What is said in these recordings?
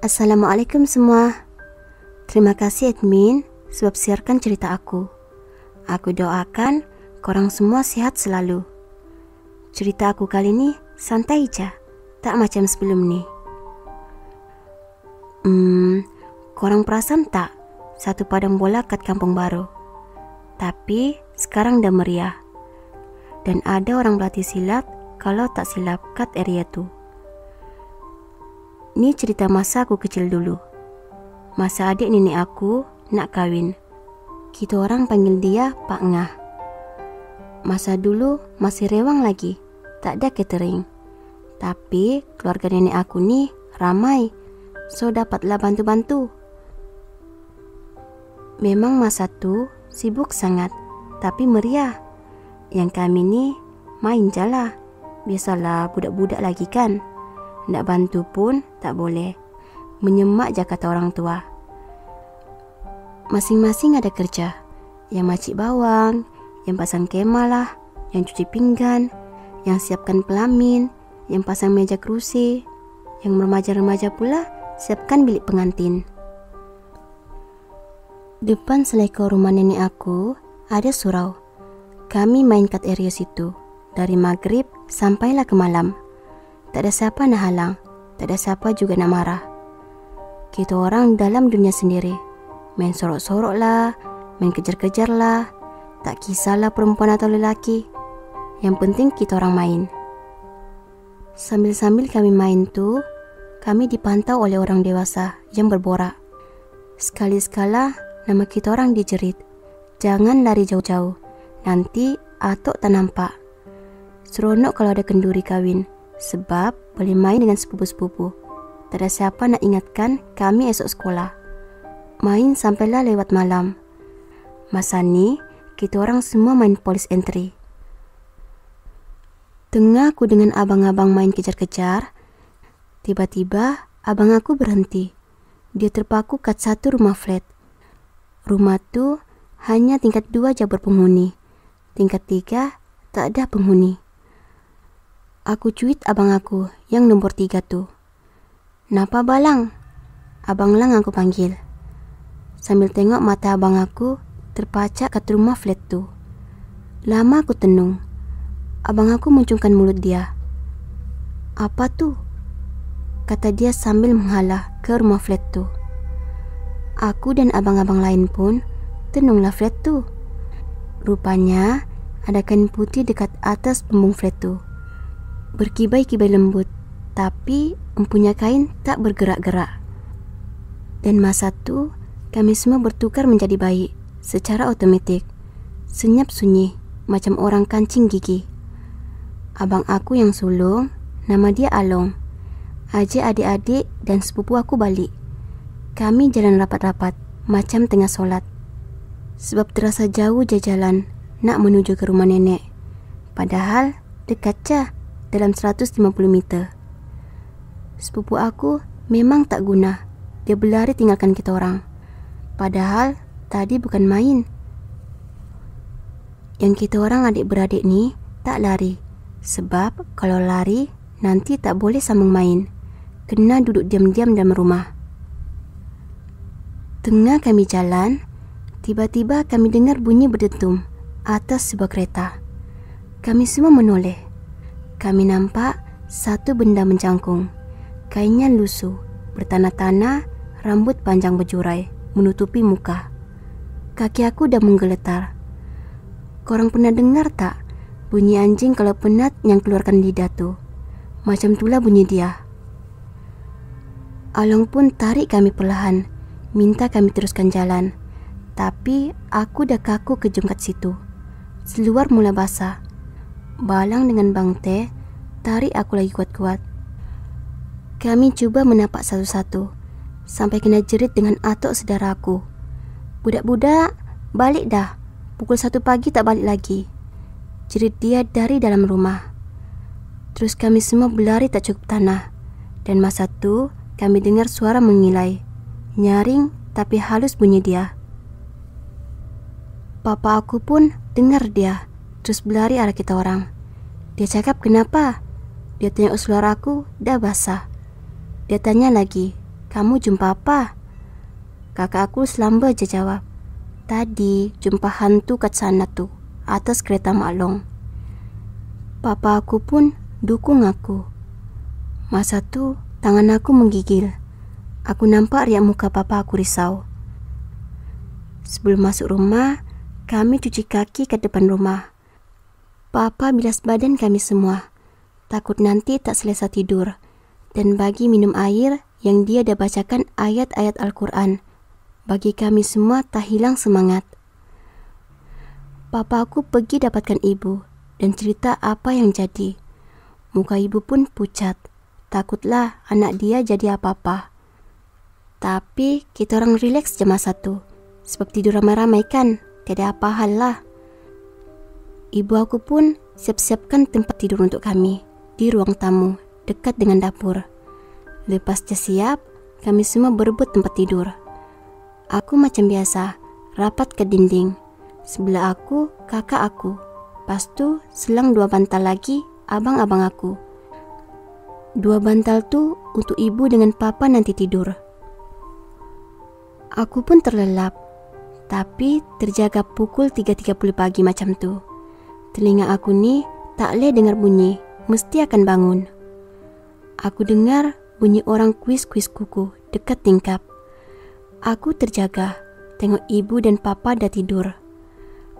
Assalamualaikum semua. Terima kasih admin sebab siarkan cerita aku. Aku doakan korang semua sehat selalu. Cerita aku kali ini santai aja, tak macam sebelum ni. Korang perasan tak satu padang bola kat kampung baru? Tapi sekarang dah meriah. Dan ada orang berlatih silat kalau tak silap kat area tu. Ni cerita masa aku kecil dulu. Masa adik nenek aku nak kahwin. Kita orang panggil dia Pak Ngah. Masa dulu masih rewang lagi, tak ada catering. Tapi keluarga nenek aku ni ramai, so dapatlah bantu-bantu. Memang masa tu sibuk sangat, tapi meriah. Yang kami ni main je lah. Biasalah budak-budak lagi kan. Nak bantu pun tak boleh. Menyemak je kata orang tua. Masing-masing ada kerja. Yang macik bawang, yang pasang kemah lah, yang cuci pinggan, yang siapkan pelamin, yang pasang meja kerusi, yang remaja-remaja pula siapkan bilik pengantin. Depan selekor rumah nenek aku ada surau. Kami main kat area situ dari maghrib sampailah ke malam. Tak ada siapa nak halang, tak ada siapa juga nak marah. Kita orang dalam dunia sendiri. Main sorok-sorok lah, main kejar-kejar lah. Tak kisahlah perempuan atau lelaki. Yang penting kita orang main. Sambil-sambil kami main tu, kami dipantau oleh orang dewasa yang berborak. Sekali-sekala nama kita orang dijerit. Jangan lari jauh-jauh, nanti atok tak nampak. Seronok kalau ada kenduri kahwin, sebab boleh main dengan sepupu-sepupu. Tak ada siapa nak ingatkan kami esok sekolah. Main sampailah lewat malam. Masa ni, kita orang semua main polis entry. Tengah aku dengan abang-abang main kejar-kejar, tiba-tiba abang aku berhenti. Dia terpaku kat satu rumah flat. Rumah tu hanya tingkat 2 je berpenghuni. Tingkat 3 tak ada penghuni. Aku cuit abang aku yang nombor 3 tu. Napa balang? Abang Lang aku panggil. Sambil tengok mata abang aku terpacak kat rumah flat tu. Lama aku tenung. Abang aku muncungkan mulut dia. Apa tu? Kata dia sambil menghalah ke rumah flat tu. Aku dan abang-abang lain pun tenunglah flat tu. Rupanya ada kain putih dekat atas pembung flat tu. Berkibai-kibai lembut, tapi empunya kain tak bergerak-gerak. Dan masa tu kami semua bertukar menjadi baik secara otomatik. Senyap sunyi macam orang kancing gigi. Abang aku yang sulung, nama dia Along. Ajak adik-adik dan sepupu aku balik. Kami jalan rapat-rapat macam tengah solat. Sebab terasa jauh je jalan nak menuju ke rumah nenek. Padahal dekat je, dalam 150 meter. Sepupu aku memang tak guna. Dia berlari tinggalkan kita orang. Padahal tadi bukan main. Yang kita orang adik-beradik ni tak lari. Sebab kalau lari nanti tak boleh sambung main. Kena duduk diam-diam dalam rumah. Tengah kami jalan, tiba-tiba kami dengar bunyi berdentum atas sebuah kereta. Kami semua menoleh. Kami nampak satu benda mencangkung. Kainnya lusuh, bertanah-tanah, rambut panjang berjurai, menutupi muka. Kaki aku dah menggeletar. Korang pernah dengar tak bunyi anjing kalau penat yang keluarkan lidah tu? Macam itulah bunyi dia. Along pun tarik kami perlahan, minta kami teruskan jalan. Tapi aku dah kaku kejung kat situ. Seluar mula basah. Balang dengan Bang Teh tarik aku lagi kuat-kuat. Kami cuba menapak satu-satu sampai kena jerit dengan atok saudara aku. Budak-budak, balik dah. Pukul 1 pagi tak balik lagi. Jerit dia dari dalam rumah. Terus kami semua berlari tak cukup tanah. Dan masa tu kami dengar suara mengilai. Nyaring tapi halus bunyi dia. Papa aku pun dengar dia. Terus berlari arah kita orang. Dia cakap kenapa? Dia tengok seluar aku dah basah. Dia tanya lagi, kamu jumpa apa? Kakak aku selamba je jawab. Tadi jumpa hantu kat sana tuh, atas kereta maklong. Papa aku pun dukung aku. Masa tu tangan aku menggigil. Aku nampak riak muka papa aku risau. Sebelum masuk rumah, kami cuci kaki kat depan rumah. Papa bilas badan kami semua. Takut nanti tak selesa tidur. Dan bagi minum air yang dia dah bacakan ayat-ayat Al-Quran. Bagi kami semua tak hilang semangat. Papa aku pergi dapatkan ibu dan cerita apa yang jadi. Muka ibu pun pucat. Takutlah anak dia jadi apa-apa. Tapi kita orang rileks je masa tu. Sebab tidur ramai-ramai kan, tiada apa hal lah. Ibu aku pun siap-siapkan tempat tidur untuk kami di ruang tamu dekat dengan dapur. Lepas dia siap, kami semua berebut tempat tidur. Aku macam biasa, rapat ke dinding. Sebelah aku, kakak aku. Lepas tu, selang 2 bantal lagi, abang-abang aku. 2 bantal tu untuk ibu dengan papa nanti tidur. Aku pun terlelap, tapi terjaga pukul 3.30 pagi macam tu. Telinga aku ni tak boleh dengar bunyi, mesti akan bangun. Aku dengar bunyi orang kuis-kuis kuku dekat tingkap. Aku terjaga, tengok ibu dan papa dah tidur.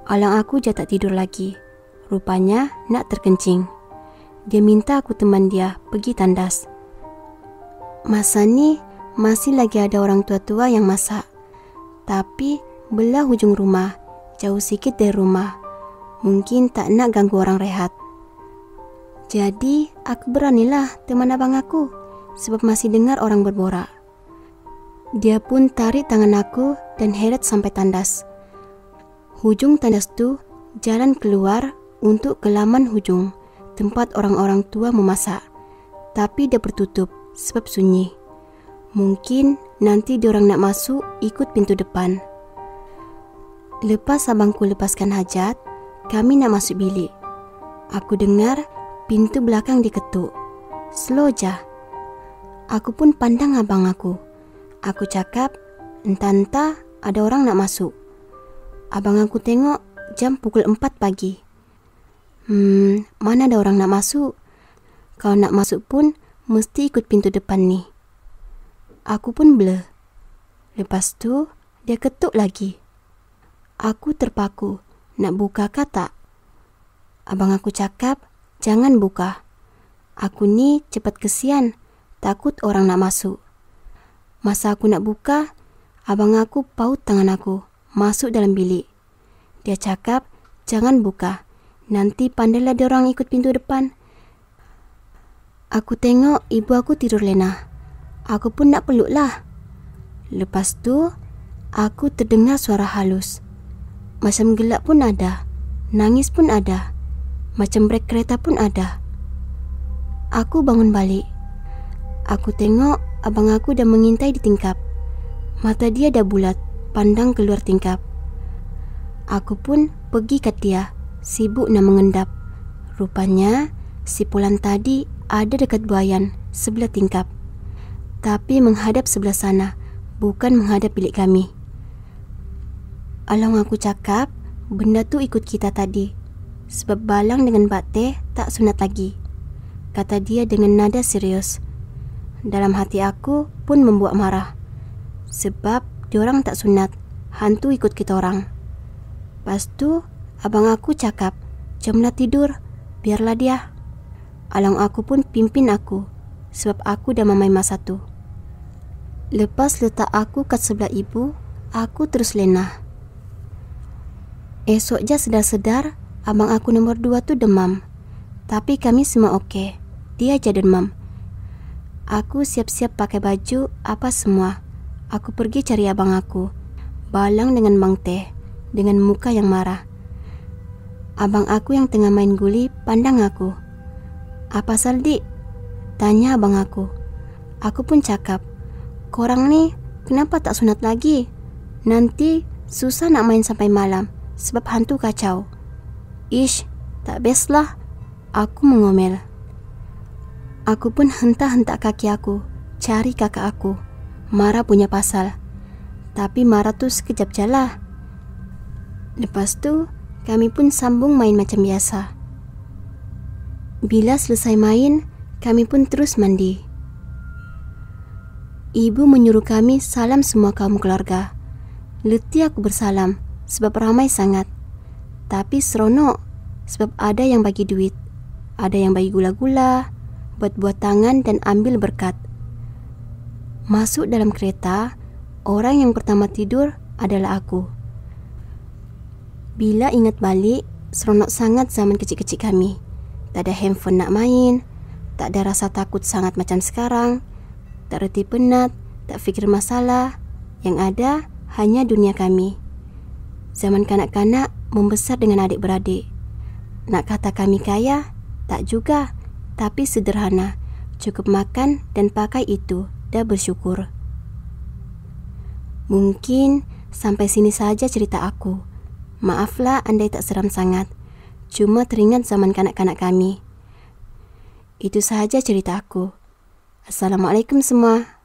Alang aku je tak tidur lagi. Rupanya nak terkencing. Dia minta aku teman dia pergi tandas. Masa ni masih lagi ada orang tua-tua yang masak. Tapi belah hujung rumah, jauh sikit dari rumah. Mungkin tak nak ganggu orang rehat. Jadi aku beranilah teman abang aku, sebab masih dengar orang berborak. Dia pun tarik tangan aku dan heret sampai tandas. Hujung tandas tu jalan keluar untuk ke laman hujung, tempat orang-orang tua memasak. Tapi dia bertutup sebab sunyi. Mungkin nanti diorang nak masuk ikut pintu depan. Lepas abangku lepaskan hajat, kami nak masuk bilik. Aku dengar pintu belakang diketuk. Slow jah. Aku pun pandang abang aku. Aku cakap, entah-entah ada orang nak masuk. Abang aku tengok jam pukul 4 pagi. Mana ada orang nak masuk? Kalau nak masuk pun mesti ikut pintu depan ni. Aku pun blur. Lepas tu dia ketuk lagi. Aku terpaku. Nak buka ke tak? Abang aku cakap, jangan buka. Aku ni cepat kesian. Takut orang nak masuk. Masa aku nak buka, abang aku paut tangan aku masuk dalam bilik. Dia cakap, jangan buka. Nanti pandailah dia orang ikut pintu depan. Aku tengok ibu aku tidur lena. Aku pun nak peluk lah. Lepas tu, aku terdengar suara halus. Macam gelak pun ada. Nangis pun ada. Macam brek kereta pun ada. Aku bangun balik. Aku tengok abang aku dah mengintai di tingkap. Mata dia dah bulat, pandang keluar tingkap. Aku pun pergi kat dia, sibuk nak mengendap. Rupanya, si Polan tadi ada dekat buayan sebelah tingkap. Tapi menghadap sebelah sana, bukan menghadap bilik kami. Alang aku cakap, benda tu ikut kita tadi. Sebab balang dengan bakte tak sunat lagi. Kata dia dengan nada serius. Dalam hati aku pun membuat marah. Sebab diorang tak sunat, hantu ikut kita orang. Lepas tu, abang aku cakap, jamlah tidur, biarlah dia. Alang aku pun pimpin aku, sebab aku dah mamai masa tu. Lepas letak aku kat sebelah ibu, aku terus lena. Esok je sedar-sedar, abang aku nombor 2 tu demam. Tapi kami semua okey, dia aja demam. Aku siap-siap pakai baju, apa semua. Aku pergi cari abang aku. Balang dengan Bang Teh, dengan muka yang marah. Abang aku yang tengah main guli pandang aku. Apa sal dik? Tanya abang aku. Aku pun cakap, korang ni kenapa tak sunat lagi? Nanti susah nak main sampai malam sebab hantu kacau. Ish, tak best lah. Aku mengomel. Aku pun hentak-hentak kaki aku, cari kakak aku. marah punya pasal. Tapi marah tuh sekejap jalah. Lepas tu, kami pun sambung main macam biasa. Bila selesai main, kami pun terus mandi. Ibu menyuruh kami salam semua kaum keluarga. Letih aku bersalam sebab ramai sangat. Tapi seronok sebab ada yang bagi duit, ada yang bagi gula-gula, buat tangan dan ambil berkat. Masuk dalam kereta, orang yang pertama tidur adalah aku. Bila ingat balik, seronok sangat zaman kecil-kecil kami. Tak ada handphone nak main, tak ada rasa takut sangat macam sekarang, tak reti penat, tak fikir masalah. Yang ada hanya dunia kami. Zaman kanak-kanak membesar dengan adik-beradik. Nak kata kami kaya? Tak juga, tapi sederhana. Cukup makan dan pakai itu, dah bersyukur. Mungkin sampai sini saja cerita aku. Maaflah andai tak seram sangat. Cuma teringat zaman kanak-kanak kami. Itu sahaja cerita aku. Assalamualaikum semua.